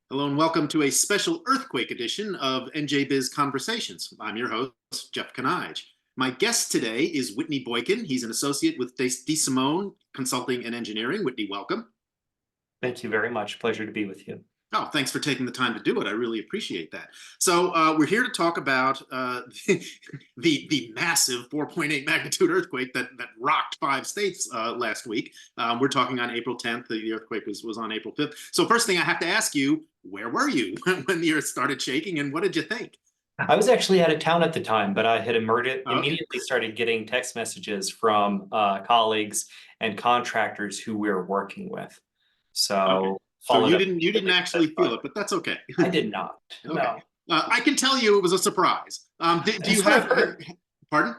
Hello and welcome to a special earthquake edition of NJBIZ Conversations. I'm your host, Jeff Kanige. My guest today is Whitney Boykin. He's an associate with DeSimone Consulting and Engineering. Whitney, welcome. Thank you very much. Pleasure to be with you. Oh, thanks for taking the time to do it. I really appreciate that. So we're here to talk about the massive 4.8 magnitude earthquake that rocked 5 states last week. We're talking on April 10th. The earthquake was on April 5th. So first thing I have to ask you, where were you when the earth started shaking, and what did you think? I was actually out of town at the time, but I had Okay. immediately started getting text messages from colleagues and contractors who we were working with. Okay. So So followed you up didn't immediately with actually this feel it, project. but that's okay. I did not. Okay. No. I can tell you it was a surprise. Do you That's what I've have, heard. pardon?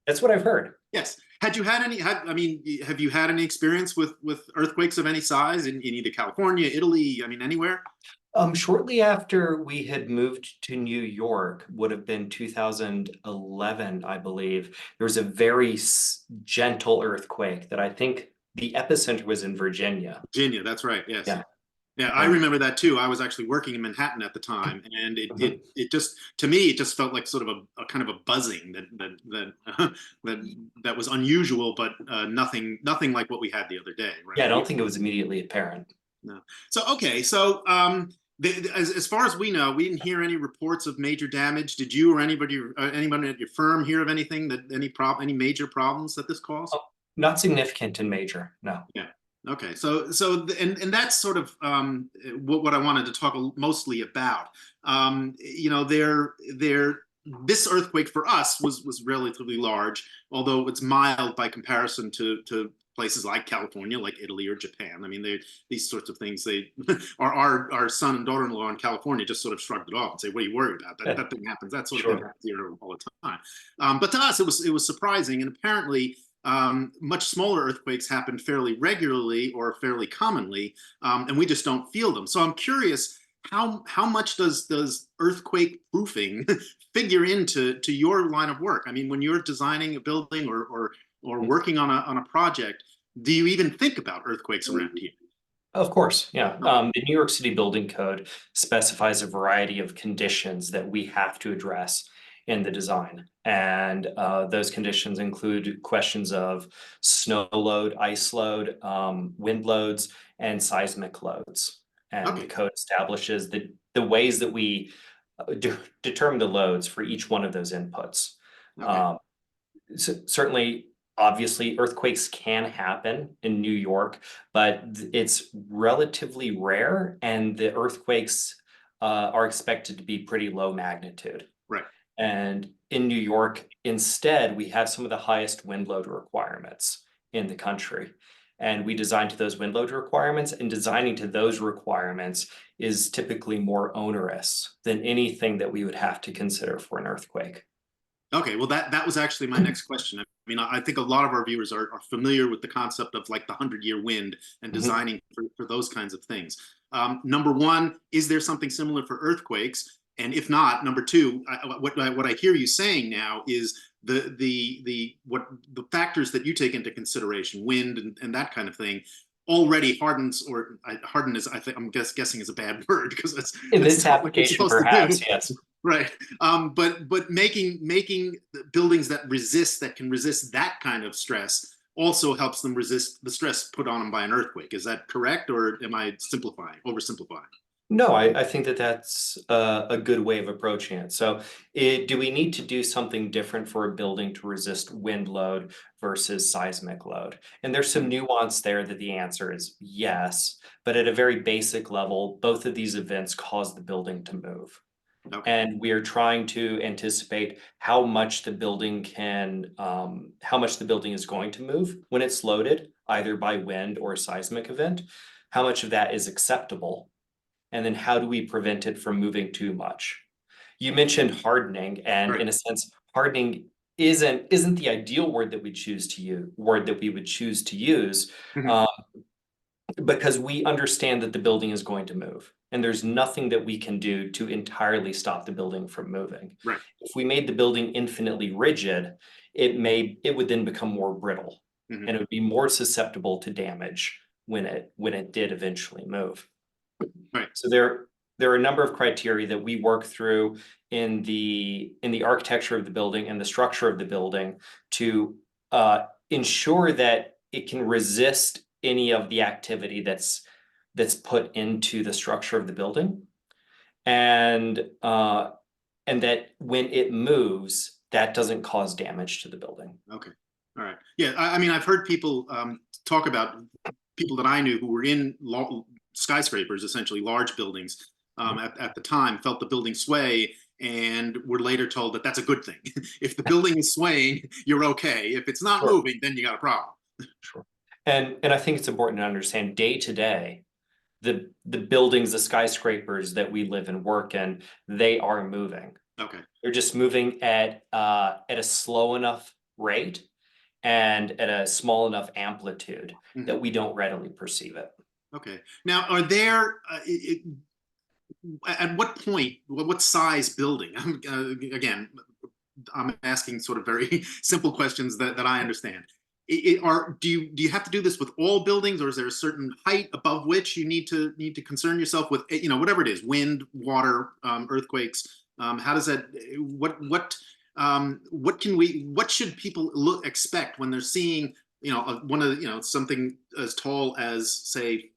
That's what I've heard. Yes. Had you had any, have you had any experience with earthquakes of any size in either California, Italy, anywhere? Shortly after we had moved to New York, would have been 2011, I believe. There was a very gentle earthquake that I think the epicenter was in Virginia. Virginia, that's right. Yes. Yeah. Yeah, I And remember that too. I was actually working in Manhattan at the time, and mhm. it just, to me, it just felt like sort of a kind of a buzzing that was unusual, but nothing like what we had the other day, Yeah, I right? don't think it was immediately apparent. No. So okay, so as far as we know, we didn't hear any reports of major damage. Did you or anybody at your firm hear of anything that any major problems that this caused? Oh, not significant and major, no. Yeah. Okay. And that's sort of what I wanted to talk mostly about. This earthquake for us was relatively large, although it's mild by comparison to places like California, like Italy or Japan. I mean, these sorts of things. They our son and daughter-in-law in California just sort of shrugged it off and say, "What are you worried about? That thing happens. That sort of thing Sure. happens here all the time." But to us, it was surprising, and apparently much smaller earthquakes happen fairly regularly or fairly commonly, and we just don't feel them. So I'm curious, how much does earthquake proofing figure into your line of work? I mean, when you're designing a building or working on a project, do you even think about earthquakes around here? Of course, yeah. Okay. The New York City Building Code specifies a variety of conditions that we have to address in the design. And those conditions include questions of snow load, ice load, wind loads, and seismic loads. And the Okay. code establishes the ways that we determine the loads for each one of those inputs. Okay. Um, Certainly, obviously, earthquakes can happen in New York, but it's relatively rare, and the earthquakes are expected to be pretty low magnitude. Right. And in New York, instead, we have some of the highest wind load requirements in the country. And we design to those wind load requirements, and designing to those requirements is typically more onerous than anything that we would have to consider for an earthquake. Okay, well, that was actually my next question. I mean, I think a lot of our viewers are familiar with the concept of like the 100-year wind and Mhm. designing for those kinds of things. Number one, is there something similar for earthquakes? And if not, number two, what I hear you saying now is the factors that you take into consideration, wind and that kind of thing, already hardens, or harden is, I think I'm guessing is a bad word because In that's this not what you're application, supposed to do. perhaps, yes. Right. But making buildings that can resist that kind of stress also helps them resist the stress put on them by an earthquake. Is that correct, or am I oversimplifying? No, I think that that's a good way of approaching it. So, do we need to do something different for a building to resist wind load versus seismic load? And there's some Mhm. nuance there that the answer is yes, but at a very basic level, both of these events cause the building to move. Okay. And we are trying to anticipate how much how much the building is going to move when it's loaded, either by wind or a seismic event. How much of that is acceptable, and then how do we prevent it from moving too much? You mentioned hardening, and Right. in a sense, hardening isn't the ideal word that we would choose to use, Mhm. um, because we understand that the building is going to move, and there's nothing that we can do to entirely stop the building from moving. Right. If we made the building infinitely rigid, it would then become more brittle, Mhm. and it would be more susceptible to damage when it did eventually move. Right. So there are a number of criteria that we work through in the architecture of the building and the structure of the building to ensure that it can resist any of the activity that's put into the structure of the building, and that when it moves, that doesn't cause damage to the building. Okay. All right. Yeah. I mean, I've heard people talk about people that I knew who were in skyscrapers, essentially large buildings, at the time, felt the building sway and were later told that that's a good thing. If the building is swaying, you're okay. If it's not Sure. moving, then you got a problem. Sure. And I think it's important to understand day to day, the buildings, the skyscrapers that we live and work in, they are moving. Okay. They're just moving at a slow enough rate and at a small enough amplitude that we don't readily perceive it. Okay. Now, are there at what point, what size building? Again, I'm asking sort of very simple questions that I understand. Do you have to do this with all buildings, or is there a certain height above which you need to concern yourself with, whatever it is, wind, water, earthquakes? How does that? What should people expect when they're seeing something as tall as, say,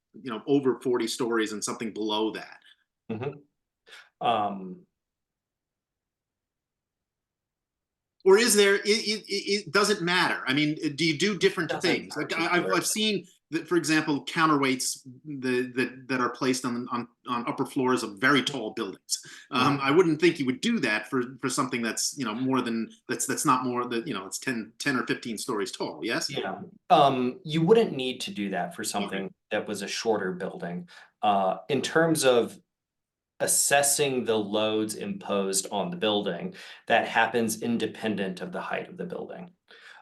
over 40 stories and something below that? Or is there? It doesn't matter. I mean, do you do different things? Like I've seen that, for example, counterweights that are placed on upper floors of very tall buildings. I wouldn't think you would do that for something that's more than that's not more that it's 10 or 15 stories tall. Yes. Yeah. You wouldn't need to do that for something that was a shorter building. In terms of assessing the loads imposed on the building, that happens independent of the height of the building.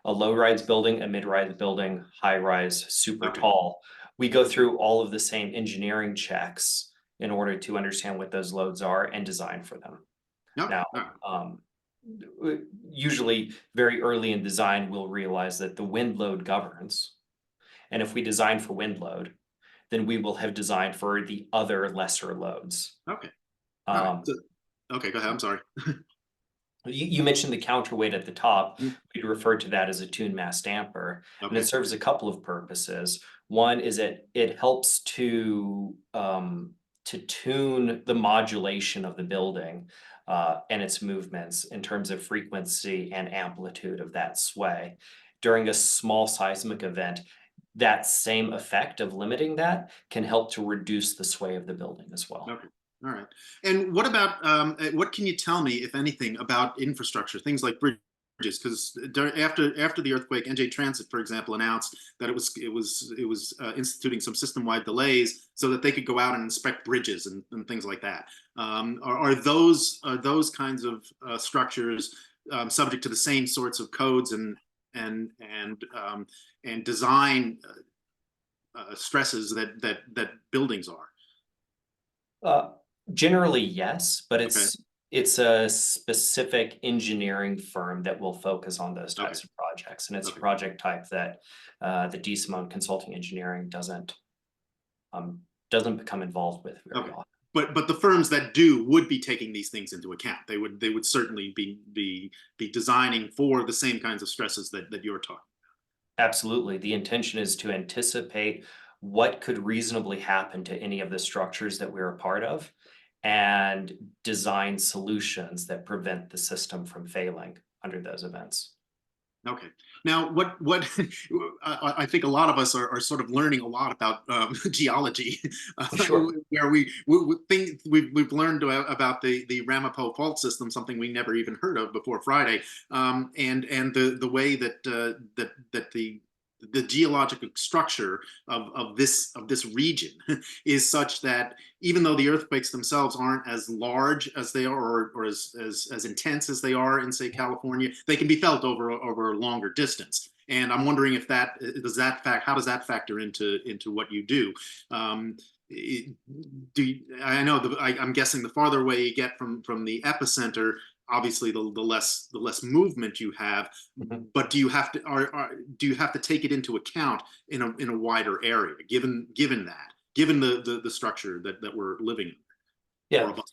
A low-rise building, a mid-rise building, high-rise, super tall, we go through all of the same engineering checks in order to understand what those loads are and design for them. Now, usually very early in design, we'll realize that the wind load governs. And if we design for wind load, then we will have designed for the other lesser loads. Okay. Okay, go ahead. I'm sorry. You mentioned the counterweight at the top. We refer to that as a tune mass damper, and it serves a couple of purposes. One is it helps to tune the modulation of the building and its movements in terms of frequency and amplitude of that sway. During a small seismic event, that same effect of limiting that can help to reduce the sway of the building as well. Okay. All right. And what about what can you tell me, if anything, about infrastructure, things like bridges? Because after the earthquake, NJ Transit, for example, announced that it was instituting some system-wide delays so that they could go out and inspect bridges and things like that. Are those kinds of structures subject to the same sorts of codes and design stresses that buildings are? Generally, yes, but it's a specific engineering firm that will focus on those types of projects, and it's a project type that the DeSimone Consulting Engineering doesn't become involved with very often. But the firms that do would be taking these things into account. They would certainly be designing for the same kinds of stresses that you're talking about. Absolutely. The intention is to anticipate what could reasonably happen to any of the structures that we're a part of and design solutions that prevent the system from failing under those events. Okay. Now, what I think a lot of us are sort of learning a lot about geology, where we've learned about the Ramapo fault system, something we never even heard of before Friday, and the way that the geological structure of this region is such that even though the earthquakes themselves aren't as large as they are, or as intense as they are in, say, California, they can be felt over a longer distance. And I'm wondering if how does that factor into what you do? I know I'm guessing the farther away you get from the epicenter, obviously the less movement you have, but do you have to take it into account in a wider area, given the structure that we're living in? or Yeah. above?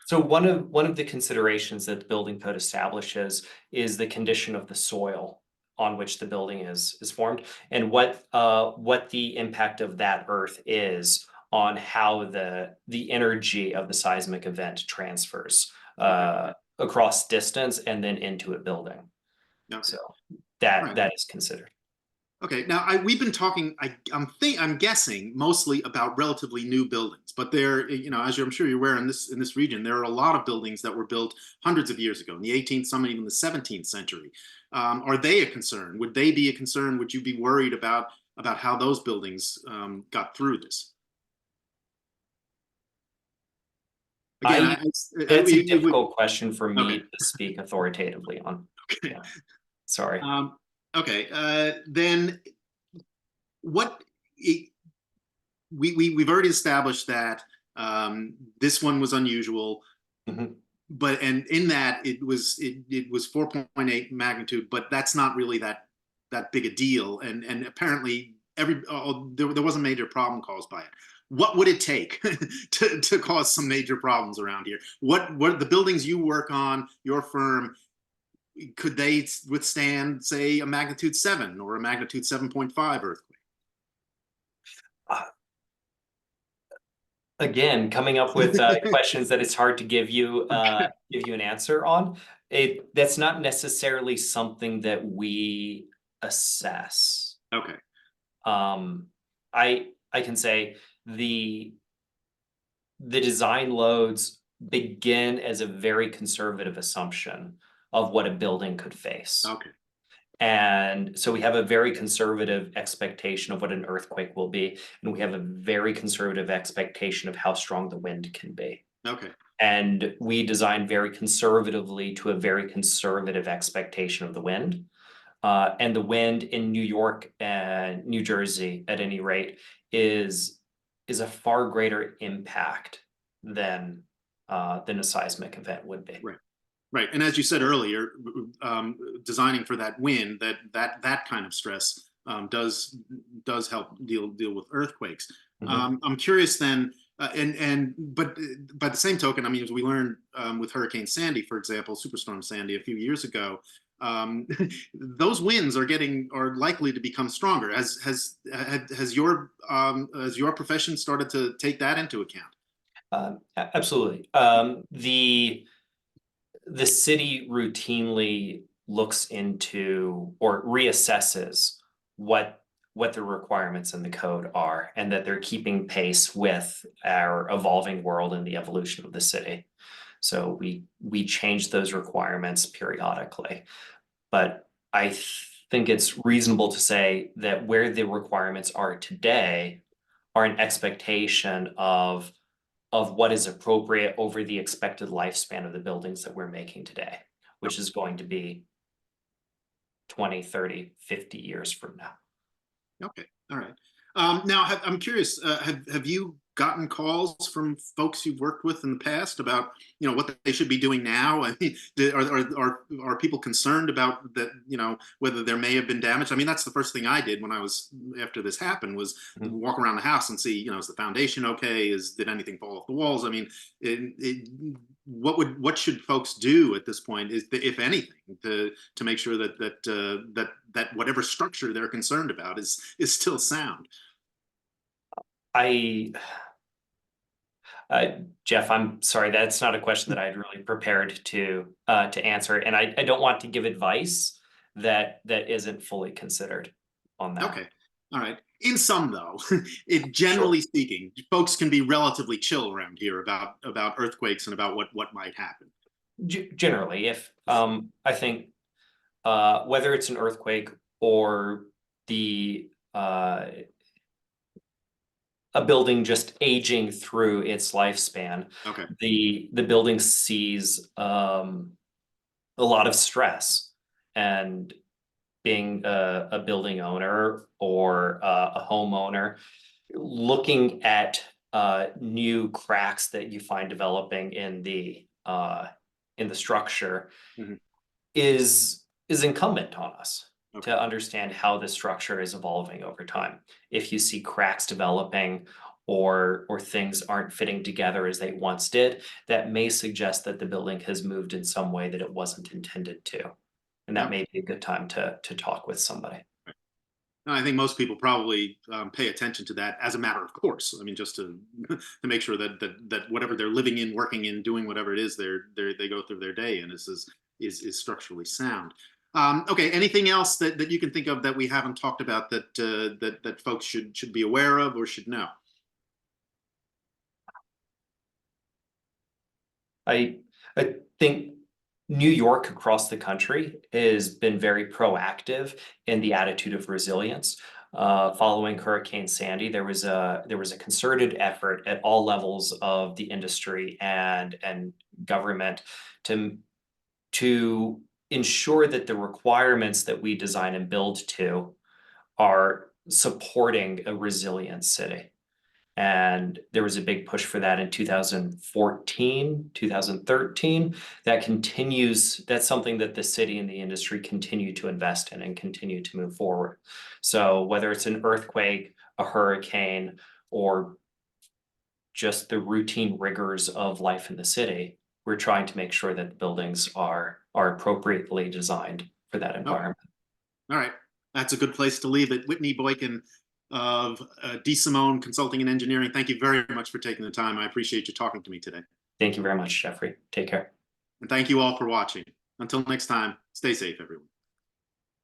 So one of the considerations that the building code establishes is the condition of the soil on which the building is formed, and what the impact of that earth is on how the energy of the seismic event transfers Okay. across distance and then into a building. Okay. So All right. that is considered. Okay, now we've been talking. I'm guessing mostly about relatively new buildings, but there, as I'm sure you're aware, in this region, there are a lot of buildings that were built hundreds of years ago, in the 18th, some even the 17th century. Are they a concern? Would they be a concern? Would you be worried about how those buildings got through this? Again, I That's a difficult question for me okay. to speak authoritatively on. Okay. Yeah, sorry. Okay. Then what? We've already established that this one was unusual, Mhm. but and in that it was 4.8 magnitude, but that's not really that big a deal, and apparently there was a major problem caused by it. What would it take to cause some major problems around here? What the buildings you work on, your firm, could they withstand, say, a magnitude 7 or a magnitude 7.5 earthquake? Uh, Again, coming up with questions that it's hard to give you an answer on. That's not necessarily something that we assess. Okay. Um, I can say the design loads begin as a very conservative assumption of what a building could face. Okay. And so we have a very conservative expectation of what an earthquake will be, and we have a very conservative expectation of how strong the wind can be. Okay. And we design very conservatively to a very conservative expectation of the wind. And the wind in New York and New Jersey, at any rate, is a far greater impact than a seismic event would be. Right. Right. And as you said earlier, designing for that wind, that kind of stress does help deal with earthquakes. Mhm. I'm curious then, but by the same token, I mean, as we learned with Hurricane Sandy, for example, Superstorm Sandy a few years ago, those winds are likely to become stronger. Has your profession started to take that into account? Absolutely. The city routinely looks into or reassesses what the requirements in the code are, and that they're keeping pace with our evolving world and the evolution of the city. So we change those requirements periodically. But think it's reasonable to say that where the requirements are today are an expectation of what is appropriate over the expected lifespan of the buildings that we're making today, which is going to be 20, 30, 50 years from now. Okay, all right. Now, I'm curious. Have you gotten calls from folks you've worked with in the past about what they should be doing now? I mean, are people concerned about that? Whether there may have been damage. I mean, that's the first thing I did when I was after this happened was Mhm. walk around the house and see is the foundation okay? Did anything fall off the walls? I mean, what should folks do at this point, if anything, to make sure that whatever structure they're concerned about is still sound? I, Jeff, I'm sorry, that's not a question that I'd really prepared to answer, and I don't want to give advice that isn't fully considered on that. Okay, all right. In some, though, Sure. generally speaking, folks can be relatively chill around here about earthquakes and about what might happen. Generally, if I think whether it's an earthquake or the a building just aging through its lifespan, Okay. the building sees a lot of stress, and being a building owner or a homeowner, looking at new cracks that you find developing in the structure Mhm. is incumbent on us Okay. to understand how the structure is evolving over time. If you see cracks developing or things aren't fitting together as they once did, that may suggest that the building has moved in some way that it wasn't intended to. And that Yeah. may be a good time to talk with somebody. I think most people probably pay attention to that as a matter of course. I mean, just to to make sure that whatever they're living in, working in, doing whatever it is they go through their day in is structurally sound. Okay, anything else that you can think of that we haven't talked about that folks should be aware of or should know? I think New York across the country has been very proactive in the attitude of resilience. Following Hurricane Sandy, there was a concerted effort at all levels of the industry and government to ensure that the requirements that we design and build to are supporting a resilient city. And there was a big push for that in 2014, 2013. That continues, that's something that the city and the industry continue to invest in and continue to move forward. So whether it's an earthquake, a hurricane, or just the routine rigors of life in the city, we're trying to make sure that the buildings are appropriately designed for that environment. All right, that's a good place to leave it. Whitney Boykin of DeSimone Consulting and Engineering, thank you very much for taking the time. I appreciate you talking to me today. Thank you very much, Jeffrey. Take care. And thank you all for watching. Until next time, stay safe, everyone.